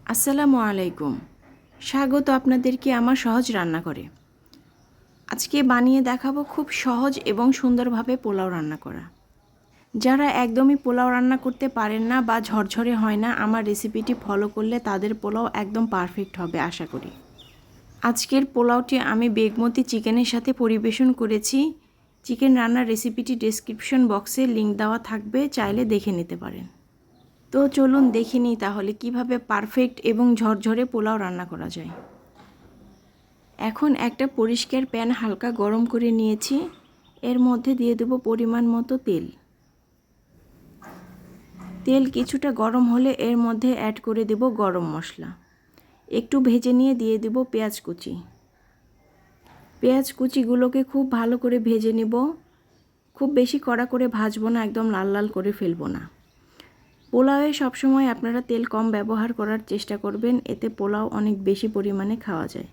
আসসালামু আলাইকুম। স্বাগত আপনাদেরকে আমার সহজ রান্না করে। আজকে বানিয়ে দেখাবো খুব সহজ এবং সুন্দরভাবে পোলাও রান্না করা। যারা একদমই পোলাও রান্না করতে পারেন না বা ঝরঝরে হয় না, আমার রেসিপিটি ফলো করলে তাদের পোলাও একদম পারফেক্ট হবে আশা করি। আজকের পোলাওটি আমি বেগমতি চিকেনের সাথে পরিবেশন করেছি। চিকেন রান্নার রেসিপিটি ডেসক্রিপশন বক্সে লিংক দেওয়া থাকবে, চাইলে দেখে নিতে পারেন। তো চলুন দেখে নিই তাহলে কিভাবে পারফেক্ট এবং ঝরঝরে পোলাও রান্না করা যায়। এখন একটা পরিষ্কার প্যান হালকা গরম করে নিয়েছি। এর মধ্যে দিয়ে দেব পরিমাণ মতো তেল। তেল কিছুটা গরম হলে এর মধ্যে অ্যাড করে দেব গরম মশলা। একটু ভেজে নিয়ে দিয়ে দেব পেঁয়াজ কুচি। পেঁয়াজ কুচিগুলোকে খুব ভালো করে ভেজে নেব। খুব বেশি কড়া করে ভাজবো না, একদম লাল লাল করে ফেলবো না। পোলাওয়ে সবসময় আপনারা তেল কম ব্যবহার করার চেষ্টা করবেন, এতে পোলাও অনেক বেশি পরিমাণে খাওয়া যায়।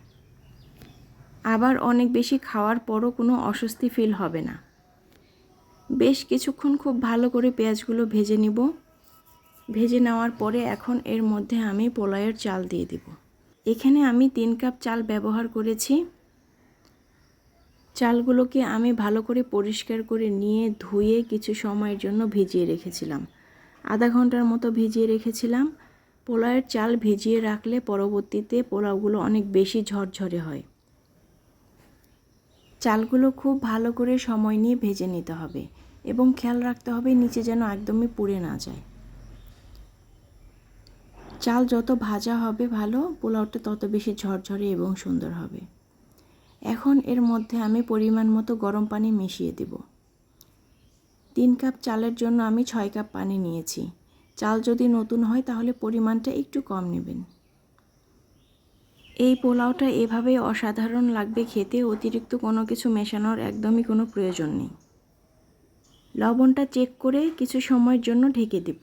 আবার অনেক বেশি খাওয়ার পরও কোনো অস্বস্তি ফিল হবে না। বেশ কিছুক্ষণ খুব ভালো করে পেঁয়াজগুলো ভেজে নিব। ভেজে নেওয়ার পরে এখন এর মধ্যে আমি পোলাওয়ের চাল দিয়ে দিব। এখানে আমি 3 কাপ চাল ব্যবহার করেছি। চালগুলোকে আমি ভালো করে পরিষ্কার করে নিয়ে ধুয়ে কিছু সময়ের জন্য ভিজিয়ে রেখেছিলাম। আধা ঘন্টার মতো ভিজিয়ে রেখেছিলাম। পোলাওয়ের চাল ভিজিয়ে রাখলে পরবর্তীতে পোলাওগুলো অনেক বেশি ঝরঝরে হয়। চালগুলো খুব ভালো করে সময় নিয়ে ভেজে নিতে হবে এবং খেয়াল রাখতে হবে নিচে যেন একদমই পুড়ে না যায়। চাল যত ভাজা হবে ভালো, পোলাওটা তত বেশি ঝরঝরে এবং সুন্দর হবে। এখন এর মধ্যে আমি পরিমাণ মতো গরম পানি মিশিয়ে দেব। 3 কাপ চালের জন্য আমি 6 কাপ পানি নিয়েছি। চাল যদি নতুন হয় তাহলে পরিমাণটা একটু কম নেবেন। এই পোলাওটা এভাবেই অসাধারণ লাগবে খেতে, অতিরিক্ত কোনো কিছু মেশানোর একদমই কোনো প্রয়োজন নেই। লবণটা চেক করে কিছু সময়ের জন্য ঢেকে দেব।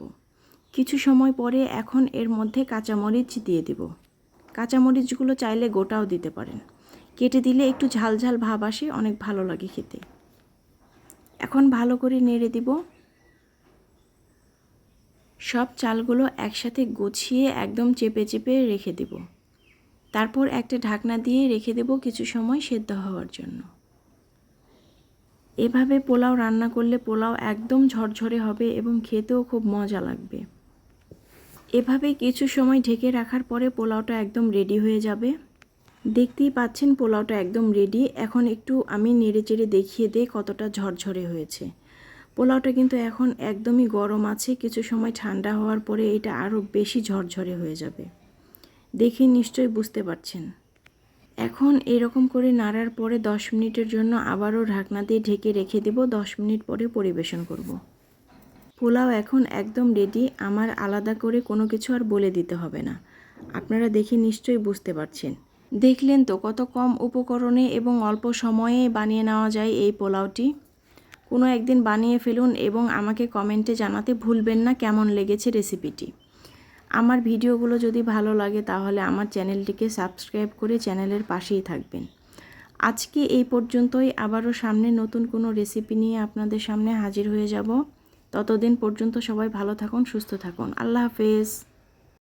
কিছু সময় পরে এখন এর মধ্যে কাঁচামরিচ দিয়ে দেব। কাঁচামরিচগুলো চাইলে গোটাও দিতে পারেন। কেটে দিলে একটু ঝাল ঝাল ভাব আসে, অনেক ভালো লাগে খেতে। এখন ভালো করে নেড়ে দিব। সব চালগুলো একসাথে গুছিয়ে একদম চেপে চেপে রেখে দেব। তারপর একটা ঢাকনা দিয়ে রেখে দেব কিছু সময় সেদ্ধ হওয়ার জন্য। এভাবে পোলাও রান্না করলে পোলাও একদম ঝরঝরে হবে এবং খেতেও খুব মজা লাগবে। এভাবে কিছু সময় ঢেকে রাখার পরে পোলাওটা একদম রেডি হয়ে যাবে। দেখতেই পাচ্ছেন পোলাওটা একদম রেডি। এখন একটু আমি নেড়েচেড়ে দেখিয়ে দিই কতটা ঝরঝরে হয়েছে। পোলাওটা কিন্তু এখন একদমই গরম আছে, কিছু সময় ঠান্ডা হওয়ার পরে এটা আরও বেশি ঝরঝরে হয়ে যাবে। দেখে নিশ্চয়ই বুঝতে পারছেন। এখন এরকম করে নাড়ার পরে 10 মিনিটের জন্য আবারও ঢাকনা দিয়ে ঢেকে রেখে দেব। 10 মিনিট পরে পরিবেশন করব। পোলাও এখন একদম রেডি, আমার আলাদা করে কোনো কিছু আর বলে দিতে হবে না। আপনারা দেখে নিশ্চয়ই বুঝতে পারছেন। দেখলেন তো কত কম উপকরণে এবং অল্প সময়ে বানিয়ে নেওয়া যায় এই পোলাওটি। কোনো একদিন বানিয়ে ফেলুন এবং আমাকে কমেন্টে জানাতে ভুলবেন না কেমন লেগেছে রেসিপিটি। আমার ভিডিওগুলো যদি ভালো লাগে তাহলে আমার চ্যানেলটিকে সাবস্ক্রাইব করে চ্যানেলের পাশেই থাকবেন। আজকে এই পর্যন্তই, আবারও সামনে নতুন কোনো রেসিপি নিয়ে আপনাদের সামনে হাজির হয়ে যাব। ততদিন পর্যন্ত সবাই ভালো থাকুন, সুস্থ থাকুন। আল্লাহ হাফেজ।